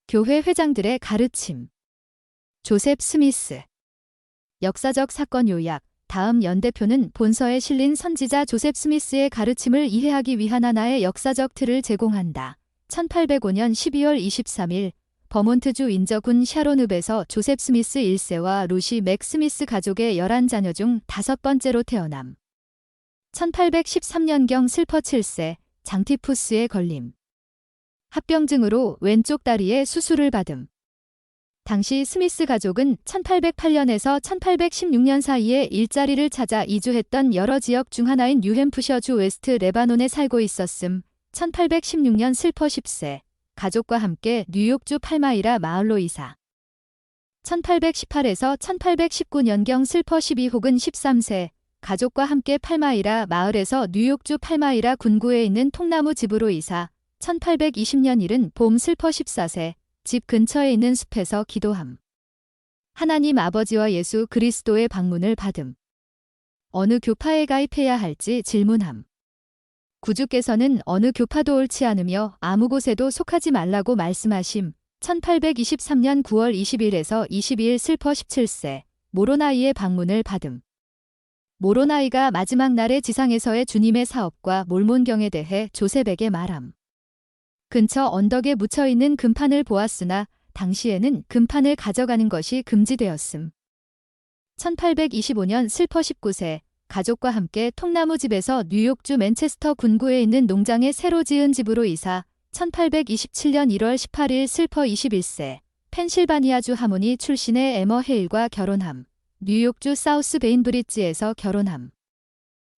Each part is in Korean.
교회 회장들의 가르침. 조셉 스미스. 역사적 사건 요약. 다음 연대표는 본서에 실린 선지자 조셉 스미스의 가르침을 이해하기 위한 하나의 역사적 틀을 제공한다. 1805년 12월 23일 버몬트주 인저군 샤론읍에서 조셉 스미스 1세와 루시 맥 스미스 가족의 11자녀 중 5번째로 태어남. 1813년경 슬퍼 7세, 장티푸스에 걸림. 합병증으로 왼쪽 다리에 수술을 받음. 당시 스미스 가족은 1808년에서 1816년 사이에 일자리를 찾아 이주했던 여러 지역 중 하나인 뉴햄프셔주 웨스트 레바논에 살고 있었음. 1816년 슬퍼 10세, 가족과 함께 뉴욕주 팔마이라 마을로 이사. 1818에서 1819년경 슬퍼 12 혹은 13세, 가족과 함께 팔마이라 마을에서 뉴욕주 팔마이라 군구에 있는 통나무 집으로 이사. 1820년 일은 봄 슬퍼 14세, 집 근처에 있는 숲에서 기도함. 하나님 아버지와 예수 그리스도의 방문을 받음. 어느 교파에 가입해야 할지 질문함. 구주께서는 어느 교파도 옳지 않으며 아무 곳에도 속하지 말라고 말씀하심. 1823년 9월 20일에서 22일 슬퍼 17세, 모로나이의 방문을 받음. 모로나이가 마지막 날의 지상에서의 주님의 사업과 몰몬경에 대해 조셉에게 말함. 근처 언덕에 묻혀있는 금판을 보았으나 당시에는 금판을 가져가는 것이 금지되었음. 1825년 슬퍼 19세, 가족과 함께 통나무집에서 뉴욕주 맨체스터 군구에 있는 농장에 새로 지은 집으로 이사. 1827년 1월 18일 슬퍼 21세, 펜실바니아주 하모니 출신의 에머 헤일과 결혼함. 뉴욕주 사우스 베인브리지에서 결혼함.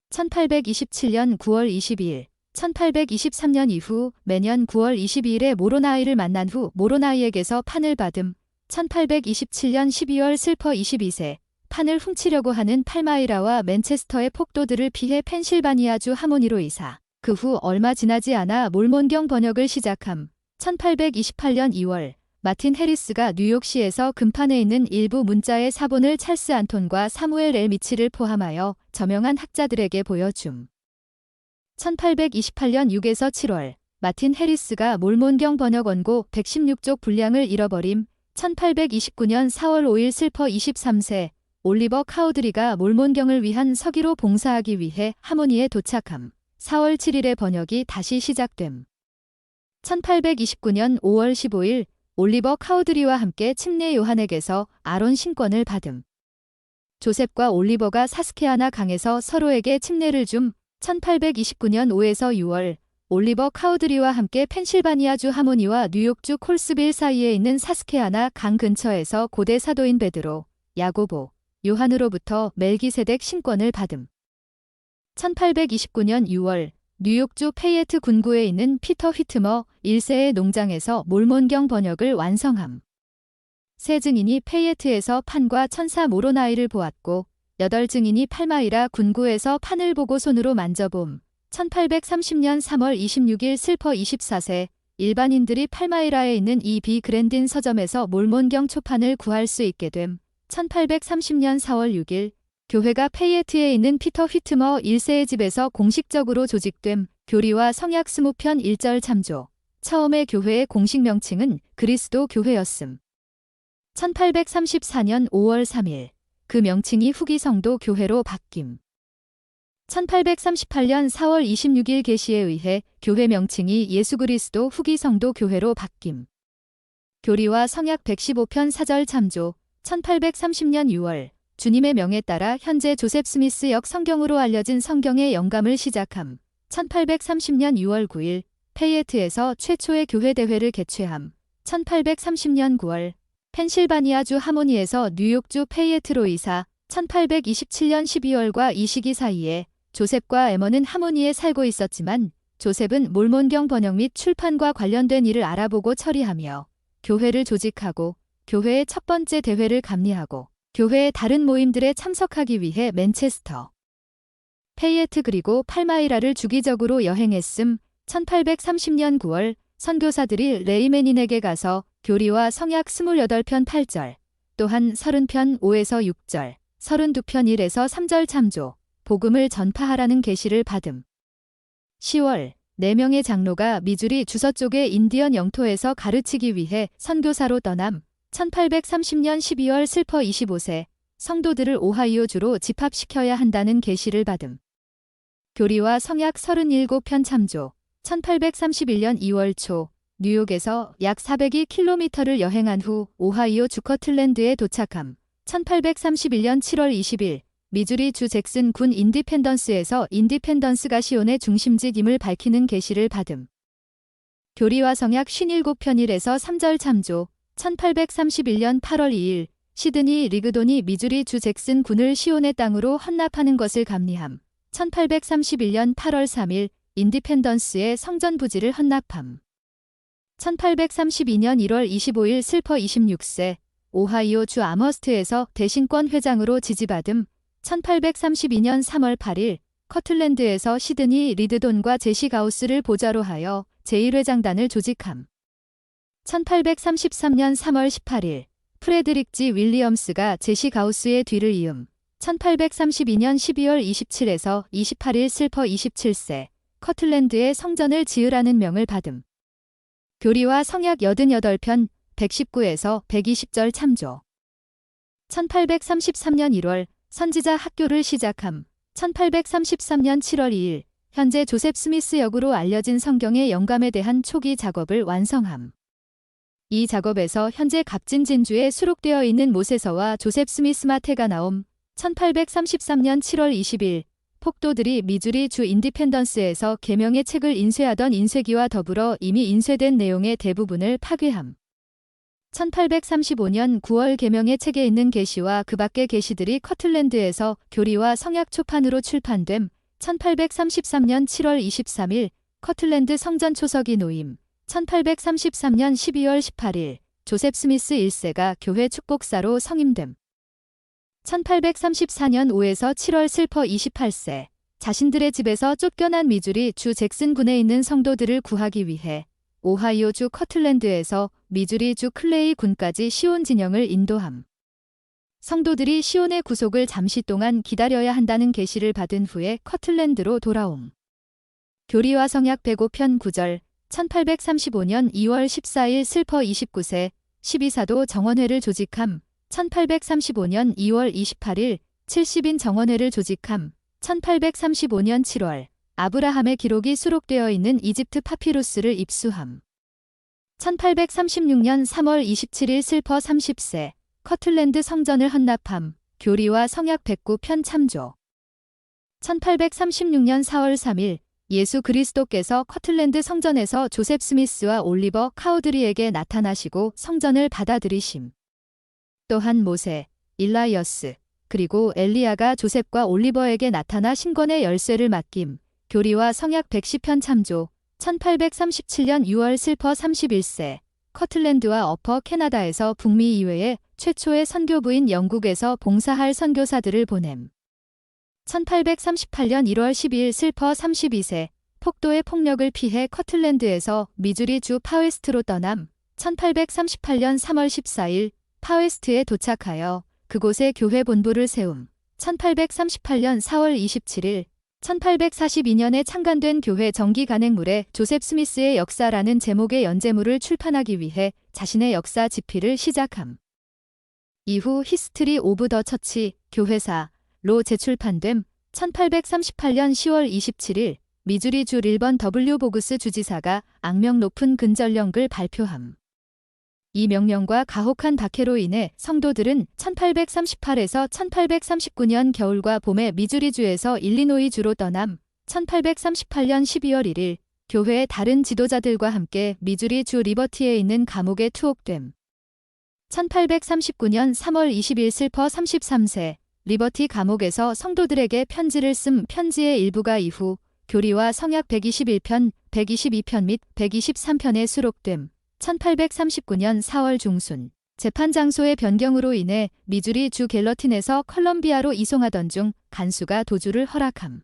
1827년 9월 22일, 1823년 이후 매년 9월 22일에 모로나이를 만난 후 모로나이에게서 판을 받음. 1827년 12월 슬퍼 22세, 판을 훔치려고 하는 팔마이라와 맨체스터의 폭도들을 피해 펜실바니아주 하모니로 이사. 그 후 얼마 지나지 않아 몰몬경 번역을 시작함. 1828년 2월, 마틴 해리스가 뉴욕시에서 금판에 있는 일부 문자의 사본을 찰스 안톤과 사무엘 엘 미치를 포함하여 저명한 학자들에게 보여줌. 1828년 6에서 7월, 마틴 해리스가 몰몬경 번역 원고 116쪽 분량을 잃어버림. 1829년 4월 5일 슬퍼 23세, 올리버 카우드리가 몰몬경을 위한 서기로 봉사하기 위해 하모니에 도착함. 4월 7일에 번역이 다시 시작됨. 1829년 5월 15일, 올리버 카우드리와 함께 침례 요한에게서 아론 신권을 받음. 조셉과 올리버가 사스케아나 강에서 서로에게 침례를 줌. 1829년 5에서 6월, 올리버 카우드리와 함께 펜실바니아주 하모니와 뉴욕주 콜스빌 사이에 있는 사스케아나 강 근처에서 고대 사도인 베드로, 야고보, 요한으로부터 멜기세덱 신권을 받음. 1829년 6월, 뉴욕주 페이에트 군구에 있는 피터 휘트머 1세의 농장에서 몰몬경 번역을 완성함. 세 증인이 페이에트에서 판과 천사 모로나이를 보았고 8증인이 팔마이라 군구에서 판을 보고 손으로 만져봄. 1830년 3월 26일 슬퍼 24세, 일반인들이 팔마이라에 있는 이 비 그랜딘 서점에서 몰몬경 초판을 구할 수 있게 됨. 1830년 4월 6일, 교회가 페이에트에 있는 피터 휘트머 1세의 집에서 공식적으로 조직됨. 교리와 성약 20편 1절 참조. 처음의 교회의 공식 명칭은 그리스도 교회였음. 1834년 5월 3일, 그 명칭이 후기 성도 교회로 바뀜. 1838년 4월 26일 계시에 의해 교회 명칭이 예수 그리스도 후기 성도 교회로 바뀜. 교리와 성약 115편 4절 참조. 1830년 6월, 주님의 명에 따라 현재 조셉 스미스 역 성경으로 알려진 성경의 영감을 시작함. 1830년 6월 9일, 페이에트에서 최초의 교회 대회를 개최함. 1830년 9월, 펜실바니아주 하모니에서 뉴욕주 페이에트로 이사. 1827년 12월과 이 시기 사이에 조셉과 에머는 하모니에 살고 있었지만 조셉은 몰몬경 번역 및 출판과 관련된 일을 알아보고 처리하며 교회를 조직하고 교회의 첫 번째 대회를 감리하고 교회의 다른 모임들에 참석하기 위해 맨체스터, 페이에트 그리고 팔마이라를 주기적으로 여행했음. 1830년 9월, 선교사들이 레이메닌에게 가서 교리와 성약 28편 8절, 또한 30편 5에서 6절, 32편 1에서 3절 참조, 복음을 전파하라는 계시를 받음. 10월, 4명의 장로가 미주리 주서쪽의 인디언 영토에서 가르치기 위해 선교사로 떠남 1830년 12월 슬퍼 25세 성도들을 오하이오주로 집합시켜야 한다는 계시를 받음. 교리와 성약 37편 참조. 1831년 2월 초 뉴욕에서 약 402km를 여행한 후 오하이오 주 커틀랜드에 도착함. 1831년 7월 20일 미주리 주 잭슨 군 인디펜던스에서 인디펜던스가 시온의 중심지임을 밝히는 계시를 받음. 교리와 성약 57편 1에서 3절 참조. 1831년 8월 2일 시드니 리그돈이 미주리 주 잭슨 군을 시온의 땅으로 헌납하는 것을 감리함. 1831년 8월 3일 인디펜던스의 성전 부지를 헌납함. 1832년 1월 25일 슬퍼 26세 오하이오 주 아머스트에서 대신권 회장으로 지지받음. 1832년 3월 8일 커틀랜드에서 시드니 리드돈과 제시 가우스를 보좌로 하여 제1회장단을 조직함. 1833년 3월 18일 프레드릭 G 윌리엄스가 제시 가우스의 뒤를 이음. 1832년 12월 27에서 28일 슬퍼 27세 커틀랜드에 성전을 지으라는 명을 받음. 교리와 성약 88편 119에서 120절 참조. 1833년 1월 선지자 학교를 시작함. 1833년 7월 2일 현재 조셉 스미스 역으로 알려진 성경의 영감에 대한 초기 작업을 완성함. 이 작업에서 현재 값진 진주에 수록되어 있는 모세서와 조셉 스미스 마태가 나옴. 1833년 7월 20일 폭도들이 미주리 주 인디펜던스에서 계명의 책을 인쇄하던 인쇄기와 더불어 이미 인쇄된 내용의 대부분을 파괴함. 1835년 9월 계명의 책에 있는 계시와 그 밖의 계시들이 커틀랜드에서 교리와 성약 초판으로 출판됨. 1833년 7월 23일 커틀랜드 성전 초석이 놓임. 1833년 12월 18일 조셉 스미스 1세가 교회 축복사로 성임됨. 1834년 5에서 7월 슬퍼 28세 자신들의 집에서 쫓겨난 미주리 주 잭슨 군에 있는 성도들을 구하기 위해 오하이오 주 커틀랜드에서 미주리 주 클레이 군까지 시온 진영을 인도함. 성도들이 시온의 구속을 잠시 동안 기다려야 한다는 계시를 받은 후에 커틀랜드로 돌아옴. 교리와 성약 105편 9절 1835년 2월 14일 슬퍼 29세 12사도 정원회를 조직함. 1835년 2월 28일 70인 정원회를 조직함. 1835년 7월 아브라함의 기록이 수록되어 있는 이집트 파피루스를 입수함. 1836년 3월 27일 슬퍼 30세 커틀랜드 성전을 헌납함. 교리와 성약 109편 참조. 1836년 4월 3일 예수 그리스도께서 커틀랜드 성전에서 조셉 스미스와 올리버 카우드리에게 나타나시고 성전을 받아들이심. 또한 모세, 일라이어스, 그리고 엘리야가 조셉과 올리버에게 나타나 신권의 열쇠를 맡김. 교리와 성약 110편 참조. 1837년 6월 슬퍼 31세 커틀랜드와 어퍼 캐나다에서 북미 이외에 최초의 선교부인 영국에서 봉사할 선교사들을 보냄. 1838년 1월 12일 슬퍼 32세 폭도의 폭력을 피해 커틀랜드에서 미주리 주 파웨스트로 떠남. 1838년 3월 14일 파웨스트에 도착하여 그곳에 교회 본부를 세움. 1838년 4월 27일 1842년에 창간된 교회 정기 간행물에 조셉 스미스의 역사라는 제목의 연재물을 출판하기 위해 자신의 역사 집필을 시작함. 이후 히스트리 오브 더 처치 교회사로 재출판됨. 1838년 10월 27일 미주리 주 릴번 W 보그스 주지사가 악명 높은 근절령을 발표함. 이 명령과 가혹한 박해로 인해 성도들은 1838에서 1839년 겨울과 봄에 미주리주에서 일리노이주로 떠남. 1838년 12월 1일 교회의 다른 지도자들과 함께 미주리 주 리버티에 있는 감옥에 투옥됨. 1839년 3월 20일 슬퍼 33세 리버티 감옥에서 성도들에게 편지를 쓴 편지의 일부가 이후 교리와 성약 121편, 122편 및 123편에 수록됨. 1839년 4월 중순 재판 장소의 변경으로 인해 미주리 주 갤러틴에서 컬럼비아로 이송하던 중 간수가 도주를 허락함.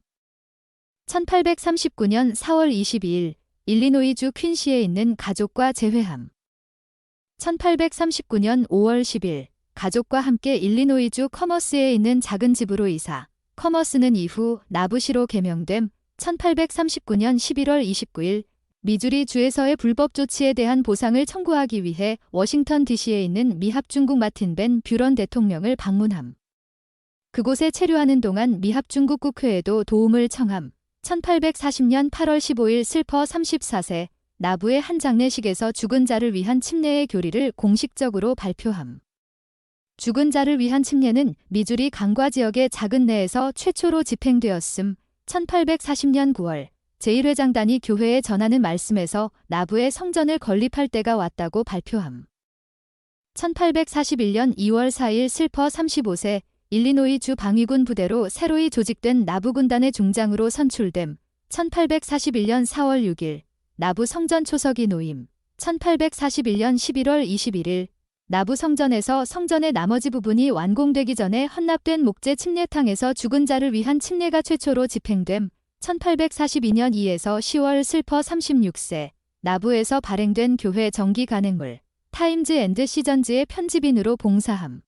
1839년 4월 22일 일리노이 주 퀸시에 있는 가족과 재회함. 1839년 5월 10일 가족과 함께 일리노이 주 커머스에 있는 작은 집으로 이사. 커머스는 이후 나부시로 개명됨. 1839년 11월 29일 미주리 주에서의 불법 조치에 대한 보상을 청구하기 위해 워싱턴 DC에 있는 미합중국 마틴 벤 뷰런 대통령을 방문함. 그곳에 체류하는 동안 미합중국 국회에도 도움을 청함. 1840년 8월 15일 슬퍼 34세 나부의 한 장례식에서 죽은 자를 위한 침례의 교리를 공식적으로 발표함. 죽은 자를 위한 침례는 미주리 강과 지역의 작은 내에서 최초로 집행되었음. 1840년 9월 제1회장단이 교회에 전하는 말씀에서 나부의 성전을 건립할 때가 왔다고 발표함. 1841년 2월 4일 슬퍼 35세 일리노이 주 방위군 부대로 새로이 조직된 나부 군단의 중장으로 선출됨. 1841년 4월 6일 나부 성전 초석이 놓임. 1841년 11월 21일 나부 성전에서 성전의 나머지 부분이 완공되기 전에 헌납된 목재 침례탕에서 죽은 자를 위한 침례가 최초로 집행됨. 1842년 2에서 10월 슬퍼 36세 나부에서 발행된 교회 정기 간행물 타임즈 앤드 시전즈의 편집인으로 봉사함.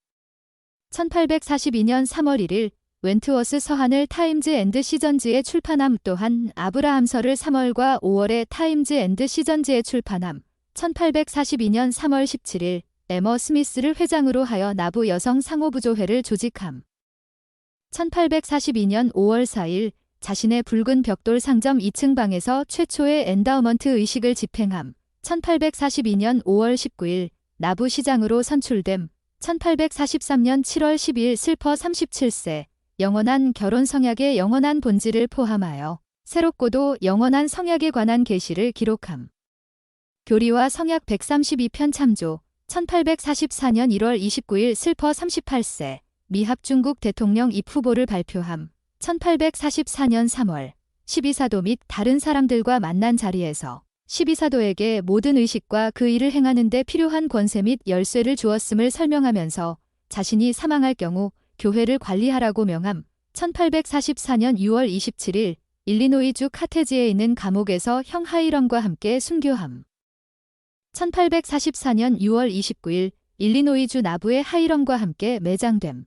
1842년 3월 1일 웬트워스 서한을 타임즈 앤드 시전즈에 출판함. 또한 아브라함서를 3월과 5월에 타임즈 앤드 시전즈에 출판함. 1842년 3월 17일 에머 스미스를 회장으로 하여 나부 여성 상호부조회를 조직함. 1842년 5월 4일 자신의 붉은 벽돌 상점 2층 방에서 최초의 엔다우먼트 의식을 집행함. 1842년 5월 19일 나부 시장으로 선출됨. 1843년 7월 12일 슬퍼 37세 영원한 결혼 성약의 영원한 본질을 포함하여 새롭고도 영원한 성약에 관한 계시를 기록함. 교리와 성약 132편 참조 1844년 1월 29일 슬퍼 38세 미합중국 대통령 입후보를 발표함. 1844년 3월 12사도 및 다른 사람들과 만난 자리에서 12사도에게 모든 의식과 그 일을 행하는 데 필요한 권세 및 열쇠를 주었음을 설명하면서 자신이 사망할 경우 교회를 관리하라고 명함. 1844년 6월 27일 일리노이주 카테지에 있는 감옥에서 형 하이런과 함께 순교함. 1844년 6월 29일 일리노이주 나부의 하이런과 함께 매장됨.